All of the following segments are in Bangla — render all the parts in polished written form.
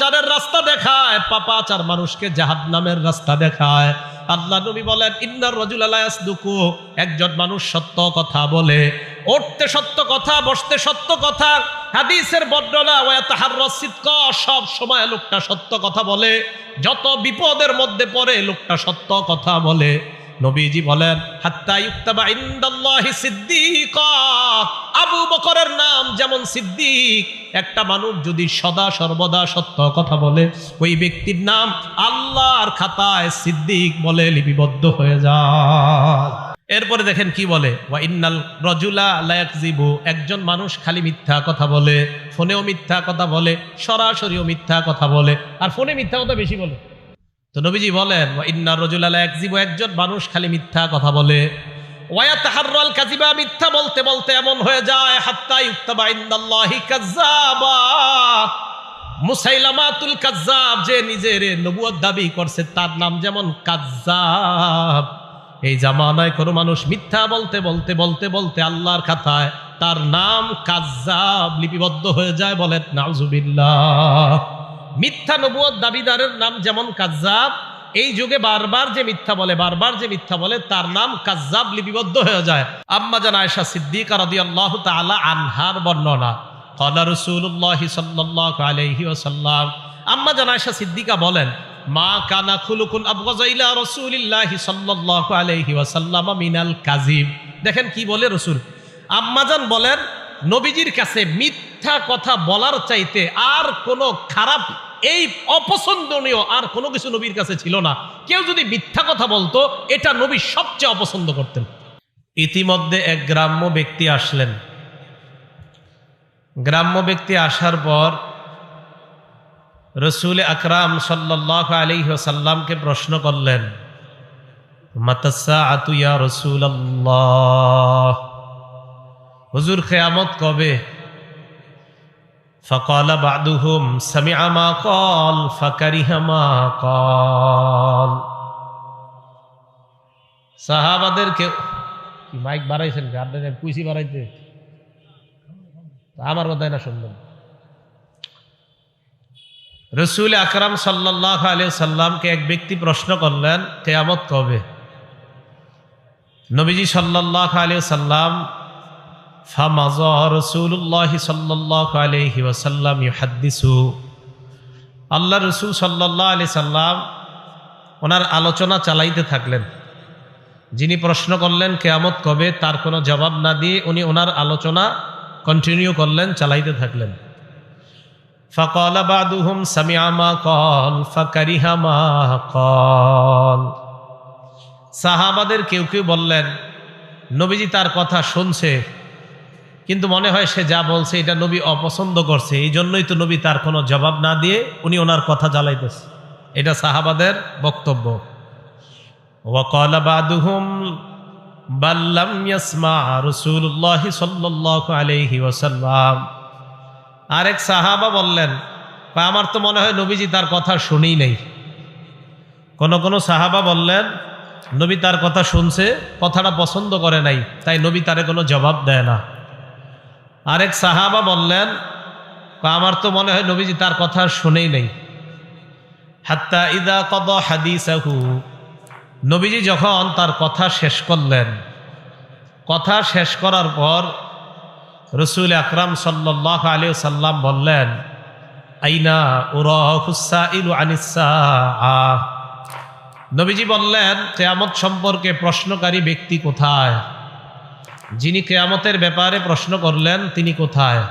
পাপাচারের রাস্তা দেখায়, পাপাচার মানুষকে জাহান্নামের রাস্তা দেখায়। আল্লাহ নবী বলেন, ইন্নার রাজুলা লা ইয়াসদুকু, একজন মানুষ সত্য কথা বলে, উঠতে সত্য কথা, বসতে সত্য কথা। হাদিসের বর্ণনা, ওয়া ইয়াতাহাররাস সিদকা, সব সময় লোকটা সত্য কথা বলে, যত বিপদের মধ্যে পড়ে লোকটা সত্য কথা বলে। নবীজি বলেন, হাত্তা ইউক্তাবা ইনদাল্লাহি সিদ্দিকা, আবু বকরের নাম যেমন সিদ্দিক। একটা মানুষ যদি সদা সর্বদা সত্য কথা বলে, ওই ব্যক্তির নাম আল্লাহর খাতায় সিদ্দিক বলে লিপিবদ্ধ হয়ে যায়। এরপরে দেখেন কি বলে, ওয়া ইন্নাল রাজুলা লা ইয়াকযিবু, একজন মানুষ খালি মিথ্যা কথা বলে, ফোনেও মিথ্যা কথা বলে, সরাসরিও মিথ্যা কথা বলে, আর ফোনে মিথ্যা কথা বেশি বলে। তো নবীজি বলেন, ওয়া ইন্নার রাজুলা লা ইয়াকযিবু, একজন মানুষ খালি মিথ্যা কথা বলে, ওয়া ইয়াতাহাররাল কাযিবা, মিথ্যা বলতে বলতে এমন হয়ে যায়, হাত্তা ইউক্তাবা ইনদাল্লাহি কাযযাবা। মুসাইলামাতুল কাযযাব, যে নিজের নবুয়ত দাবি করছে, তার নাম যেমন কাযযাব। এই জামানায় কোনো মানুষ মিথ্যা বলতে বলতে বলতে বলতে আল্লাহর খাতায় তার নাম কাযযাব লিপিবদ্ধ হয়ে যায়। বলেন নাউযুবিল্লাহ। মিথ্যা নবুয়ত দাবিদারের নাম যেমন কাযযাব, এই যুগে বারবার যে মিথ্যা বলে, বারবার যে মিথ্যা বলে, তার নাম কাযযাব লিপিবদ্ধ হয়ে যায়। আম্মা জান আয়েশা সিদ্দিকা রাদিয়াল্লাহু তাআলা আনহার বর্ণনা, ক্বালা রাসূলুল্লাহি সাল্লাল্লাহু আলাইহি ওয়াসাল্লাম, আম্মা জান আয়েশা সিদ্দিকা বলেন, মা কানা খুলুকুন আবগাযা ইলা রাসূলিল্লাহি সাল্লাল্লাহু আলাইহি ওয়াসাল্লাম মিনাল কাযিব। দেখেন কি বলে রাসূল। আম্মাজান বলেন, নবীজির কাছে মিথ্যা কথা বলার চাইতে আর কোনো খারাপ, এই অপছন্দনীয় আর কোনো কিছু নবীর কাছে ছিল না। কেউ যদি মিথ্যা কথা বলতো, এটা নবী সবচেয়ে অপছন্দ করতেন। ইতিমধ্যে এক গ্রাম্য ব্যক্তি আসলেন। গ্রাম্য ব্যক্তি আসার পর রসুল আকরাম সাল্লাল্লাহু আলাইহি ওয়াসাল্লামকে প্রশ্ন করলেন, মাতাসসাআতু ইয়া রাসূলুল্লাহ, হুজুর কিয়ামত কবে? ফাকালা বা'দুহুম সামি'a মা ক্বাল ফাকারিহা মা ক্বাল। সাহাবাদেরকে কি মাইক বাড়াইছেন? আপনাদের কুইসি বাড়াইতে আমার কথাই না শুনবেন। রসুল আকরাম সাল্লাল্লাহু আলাইহি সাল্লামকে এক ব্যক্তি প্রশ্ন করলেন, কিয়ামত কবে? নবীজি সাল্লাল্লাহু আলাইহি সাল্লাম, ফামাযা রাসূলুল্লাহি সাল্লাল্লাহু আলাইহি ওয়াসাল্লাম ইউহাদ্দিসু, আল্লাহ রসুল সাল্লাল্লাহু আলাইহি সাল্লাম ওনার আলোচনা চালাইতে থাকলেন। যিনি প্রশ্ন করলেন কিয়ামত কবে, তার কোনো জবাব না দিয়ে উনি ওনার আলোচনা কন্টিনিউ করলেন, চালাইতে থাকলেন। ফাকালা বা'দুহুম সামি'a মা ক্বাল ফাকারিহা মা ক্বাল। সাহাবাদের কেউ কেউ বললেন, নবীজি তার কথা শুনছে, কিন্তু মনে হয় সে যা বলছে এটা নবী অপছন্দ করছে, এই জন্যই তো নবী তার কোনো জবাব না দিয়ে উনি ওনার কথা জ্বালাইতেছে। এটা সাহাবাদের বক্তব্য। ওয়া ক্বালা বা'দুহুম বাল লাম ইয়াসমা রাসূলুল্লাহি সাল্লাল্লাহু আলাইহি ওয়াসাল্লাম। আরেক সাহাবা বললেন, আমার তো মনে হয় নবীজি তার কথা শুনেই নাই। কোন কোন সাহাবা বললেন, নবী তার কথা শুনছে, কথাটা পছন্দ করে নাই, তাই নবী তারে কোনো জবাব দেয় না। আরেক সাহাবা বললেন, আমার তো মনে হয় নবীজি তার কথা শুনেই নাই। হাত্তা ইযা ক্বাদা হাদিসাহু, নবীজি যখন তার কথা শেষ করলেন, কথা শেষ করার পর রসুল আকরাম সাল্লাল্লাহু আলাইহি ওয়াসাল্লাম বললেন, আইনা উরাহুস সাইলু আনিস সাআহ। নবীজি বললেন, কিয়ামত সম্পর্কে প্রশ্নকারী ব্যক্তি কোথায়? যিনি কিয়ামতের ব্যাপারে প্রশ্ন করলেন তিনি কোথায়?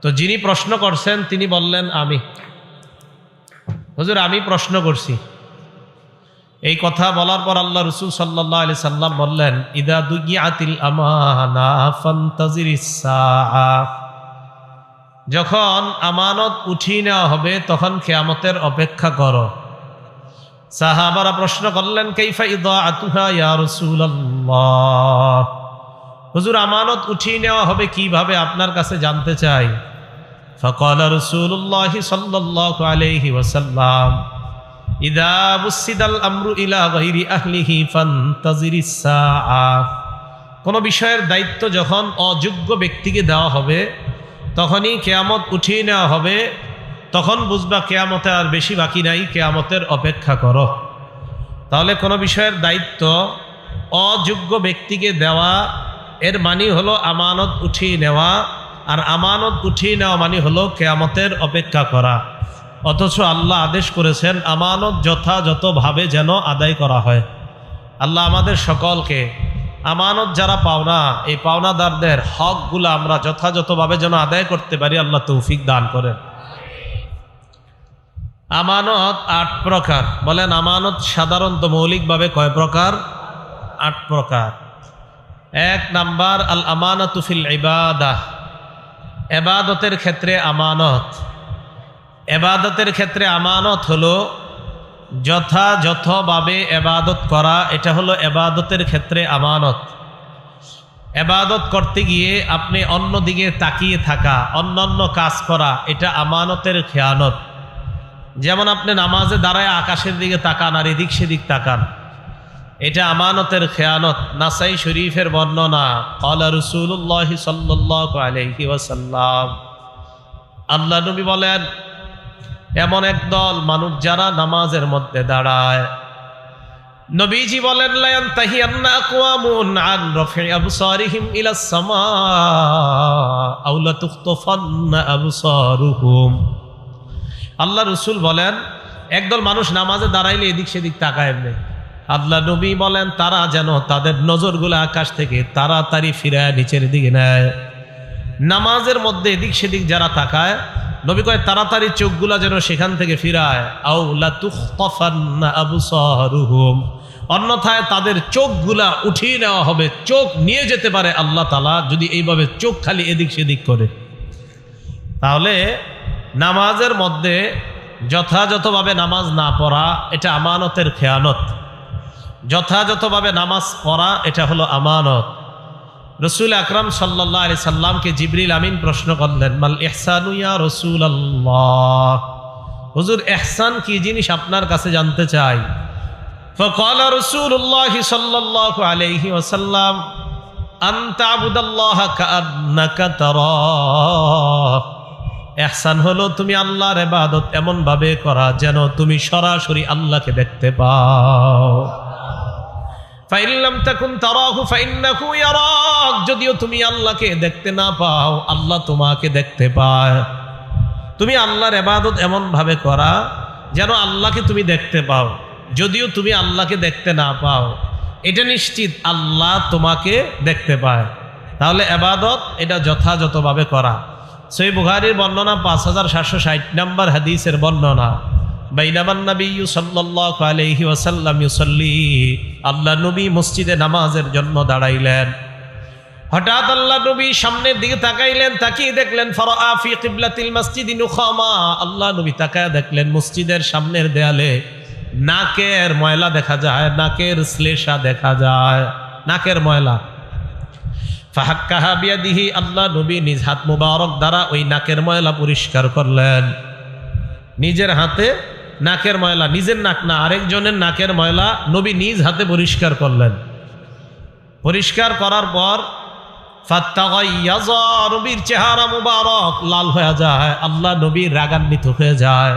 তো যিনি প্রশ্ন করছেন তিনি বললেন, আমি। হুজুর, আমি প্রশ্ন করছি। এই কথা বলার পর আল্লাহ রাসূল সাল্লাল্লাহু আলাইহি সাল্লাম বললেন, ইদা দুগিয়াতিল আমানা ফান্তাজিরিস সাআহ, যখন আমানত উঠিয়ে নেওয়া হবে তখন কিয়ামতের অপেক্ষা করো। সাহাবারা প্রশ্ন করলেন, কাইফা ইদাআতুহা ইয়া রাসূলুল্লাহ, হুজুর আমানত উঠিয়ে নেওয়া হবে কিভাবে, আপনার কাছে জানতে চাই। ফাকালা রাসূলুল্লাহি সাল্লাল্লাহু আলাইহি ওয়াসাল্লাম, ইদা বুসিদাল আমরু ইলা গায়রি আহলিহি ফান্তাজিরিস সাআহ, কোন বিষয়ের দায়িত্ব যখন অযোগ্য ব্যক্তিকে দেওয়া হবে তখনই কিয়ামত উঠিয়ে নেওয়া হবে। তখন বুঝবা কেয়ামতে আর বেশি বাকি নাই, কেয়ামতের অপেক্ষা করো। তাহলে কোনো বিষয়ের দায়িত্ব অযোগ্য ব্যক্তিকে দেওয়া, এর মানে হলো আমানত উঠিয়ে নেওয়া, আর আমানত উঠিয়ে নেওয়া মানে হলো কেয়ামতের অপেক্ষা করা। অথচ আল্লাহ আদেশ করেছেন আমানত যথাযথভাবে যেন আদায় করা হয়। আল্লাহ আমাদের সকলকে আমানত যারা পাওনা, এই পাওনাদারদের হকগুলো আমরা যথাযথভাবে যেন আদায় করতে পারি, আল্লাহ তৌফিক দান করেন। আমানত 8 প্রকার। বলেন আমানত সাধারণত মৌলিকভাবে কয় প্রকার? 8 প্রকার। 1 নাম্বার আল আমানাতু ফিল ইবাদাহ, ইবাদতের ক্ষেত্রে আমানত। ইবাদতের ক্ষেত্রে আমানত হলো যথাযথভাবে ইবাদত করা, এটা হলো ইবাদতের ক্ষেত্রে আমানত। ইবাদত করতে গিয়ে আপনি অন্য দিকে তাকিয়ে থাকা, অন্যান্য কাজ করা, এটা আমানতের খেয়ানত। যেমন আপনি নামাজে দাঁড়ায় আকাশের দিকে তাকান আর এদিক সেদিক তাকান, এটা আমানতের খেয়ানত। নাসাই শরীফের বর্ণনা, ক্বালা রাসূলুল্লাহ সাল্লাল্লাহু আলাইহি ওয়াসাল্লাম, আল্লাহ নবী বলেন এমন একদল মানুষ যারা নামাজের মধ্যে দাঁড়ায়, নবীজি বলেন লা ইয়ানতাহিয়ান্না আকওয়ামুন আন রাফি আবসারিহিম ইলাস সামা আও লা তুখতাফান্না আবসারুহুম। আল্লাহ রসুল বলেন একদল মানুষ নামাজে দাঁড়াইলে এদিক সেদিক তাকায় নেই। আল্লাহ নবী বলেন তারা যেন তাদের নজরগুলো আকাশ থেকে তাড়াতাড়ি ফিরায় নিচের দিকে নেয়। নামাজের মধ্যে এদিক সেদিক যারা তাকায়, নবী কয় তাড়াতাড়ি চোখগুলা যেন সেখান থেকে ফিরায়। আও লা তুখতাফান্না আবসারুহুম, অন্যথায় তাদের চোখগুলা উঠিয়ে নেওয়া হবে, চোখ নিয়ে যেতে পারে আল্লাহ তাআলা যদি এইভাবে চোখ খালি এদিক সেদিক করে। তাহলে নামাজের মধ্যে যথাযথভাবে নামাজ না পড়া, এটা আমানতের খেয়ানত। যথাযথভাবে নামাজ পড়া, এটা হলো আমানত। রসুল আকরাম সাল্লাল্লাহু আলাইহি সাল্লামকে জিবরিল আমিন প্রশ্ন করলেন, মাল ইহসানু ইয়া রাসূলুল্লাহ, হুজুর ইহসান কি জিনিস আপনার কাছে জানতে চাই। ফাকালা রাসূলুল্লাহ সাল্লাল্লাহু আলাইহি ওয়াসাল্লাম আন তা'বুদাল্লাহা কাআন্নাকা তারাহ, ইহসান হলো তুমি আল্লাহর ইবাদত এমন ভাবে করা যেন তুমি সরাসরি আল্লাহকে দেখতে পাও। ফাইন লাম তাকুন তারাহু ফাইন্নাহু ইয়ারাক, যদিও তুমি আল্লাহকে দেখতে না পাও, আল্লাহ তোমাকে দেখতে পায়। তুমি আল্লাহর ইবাদত এমন ভাবে করা যেন আল্লাহকে তুমি দেখতে পাও, যদিও তুমি আল্লাহকে দেখতে না পাও, এটা নিশ্চিত আল্লাহ তোমাকে দেখতে পায়। তাহলে ইবাদত এটা যথাযথভাবে করা। সহিহ বুখারীর বর্ণনা 5760 নম্বর হাদিসের বর্ণনা, বাইনামান নবিয়্যু সাল্লাল্লাহু আলাইহি ওয়াসাল্লাম ইউসাল্লি, আল্লাহ নবী মসজিদে নামাজের জন্য দাঁড়াইলেন। হঠাৎ আল্লাহ নবী সামনের দিকে তাকাইলেন, তাকিয়ে দেখলেন ফারাআ ফি কিবলাতিল মসজিদি নুখামা, আল্লাহ নবী তাকায় দেখলেন মসজিদের সামনের দেয়ালে নাকের ময়লা দেখা যায়, নাকের শ্লেষা দেখা যায়, নাকের ময়লা। ফাহাক্কাহা বিয়াদিহি, আল্লাহ নবী নিজ হাত মুবারক দ্বারা ওই নাকের ময়লা পরিষ্কার করলেন। নিজের হাতে নাকের ময়লা, নিজের নাক না আরেকজনের নাকের ময়লা নবী নিজ হাতে পরিষ্কার করলেন। পরিষ্কার করার পর ফাত্তাগাইয়াযা, নবীর চেহারা মুবারক লাল হয়ে যায়, আল্লাহ নবী রাগান্বিত হয়ে যায়।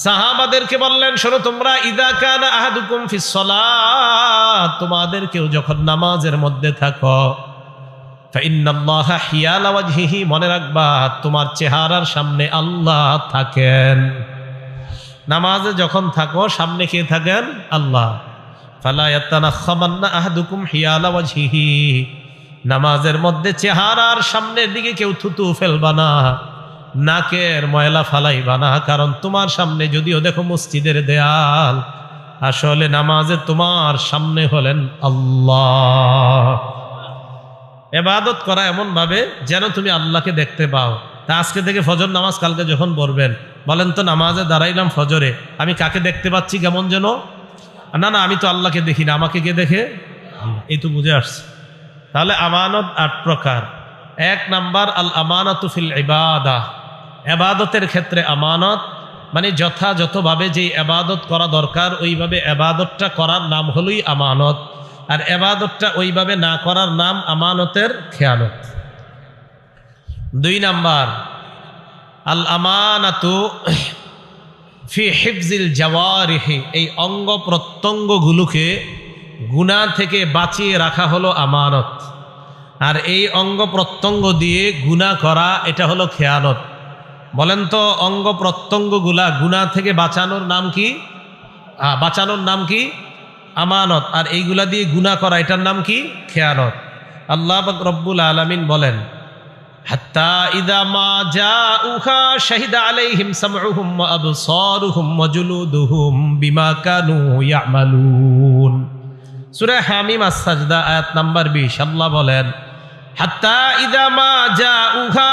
সাহাবাদেরকে বললেন শোনো তোমরা, ইযা কানা আহাদুকুম ফিস সালাত, তোমাদের কেউ যখন নামাজের মধ্যে থাকো, ফাইন্নাল্লাহা হিয়ালা ওয়াজহিহি, মনে রাখবা তোমার চেহারার সামনে আল্লাহ থাকেন। নামাজে যখন থাকো সামনে কে থাকেন? আল্লাহ। ফালা ইয়াতানাখামান্না আহাদুকুম হিয়ালা ওয়াজহিহি, নামাজের মধ্যে চেহারার সামনের দিকে কেউ থুতু ফেলবা না, নাকের ময়লা ফালাইবা না, কারণ তোমার সামনে যদিও দেখো মসজিদের দেয়াল, আসলে নামাজে তোমার সামনে হলেন আল্লাহ। ইবাদত করা এমন ভাবে যেন তুমি আল্লাহকে দেখতে পাও। তা আজকে থেকে ফজর নামাজ কালকে যখন পড়বেন, বলেন তো নামাজে দাঁড়াইলাম ফজরে, আমি কাকে দেখতে পাচ্ছি কেমন যেন? না না, আমি তো আল্লাহকে দেখি না, আমাকে কে দেখে? এই তো বুঝে আসছে। তাহলে আমানত 8 প্রকার। 1 নাম্বার আল আমানাতু ফিল ইবাদাহ, ইবাদতের ক্ষেত্রে আমানত মানে যথাযথভাবে যেই ইবাদত করা দরকার ওইভাবে ইবাদতটা করার নাম হলোই আমানত, আর ইবাদতটা ওইভাবে না করার নাম আমানতের খেয়ানত। 2 নাম্বার আল আমানাতু ফি হিফজিল জাওয়ারিহি, এই অঙ্গ প্রত্যঙ্গগুলোকে গুনাহ থেকে বাঁচিয়ে রাখা হলো আমানত। আর এই অঙ্গ প্রত্যঙ্গ দিয়ে গুনাহ করা এটা হলো খেয়ানত। বলেন তো অঙ্গ প্রত্যঙ্গগুলা গুনাহ থেকে বাঁচানোর নাম কি? বাঁচানোর নাম কি? আমানত। আর এইগুলা দিয়ে গুনাহ করা এটার নাম কি? খেয়ানত। আল্লাহ পাক রব্বুল আলামিন বলেন, হাত্তা ইযা মা জাউহা শাহিদা আলাইহিম সামউহুম ওয়া আবসারুহুম ওয়া জুলুদুহুম বিমা কানু ইয়ামালুন। সূরা হামিম আস-সাজদা আয়াত নাম্বার 20। আল্লাহ বলেন, হাত্তা ইযা মা জাউহা,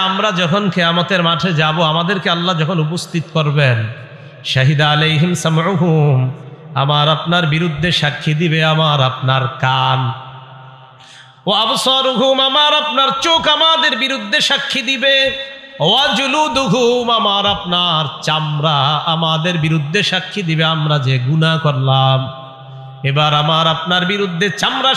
আমরা যখন কিয়ামতের মাঠে যাব, আমাদেরকে আল্লাহ যখন উপস্থিত করবেন, শাহিদা আলাইহিম সামউহুম, আমার আপনার বিরুদ্ধে সাক্ষী দিবে আমার আপনার কান, ওয়া আবসারুহুম, আমার আপনার চোখ আমাদের বিরুদ্ধে সাক্ষী দিবে, ওয়া জুলুদুহুম, আমার আপনার চামড়া আমাদের বিরুদ্ধে সাক্ষী দিবে আমরা যে গুনাহ করলাম। এবার আমার আপনার বিরুদ্ধে চামড়া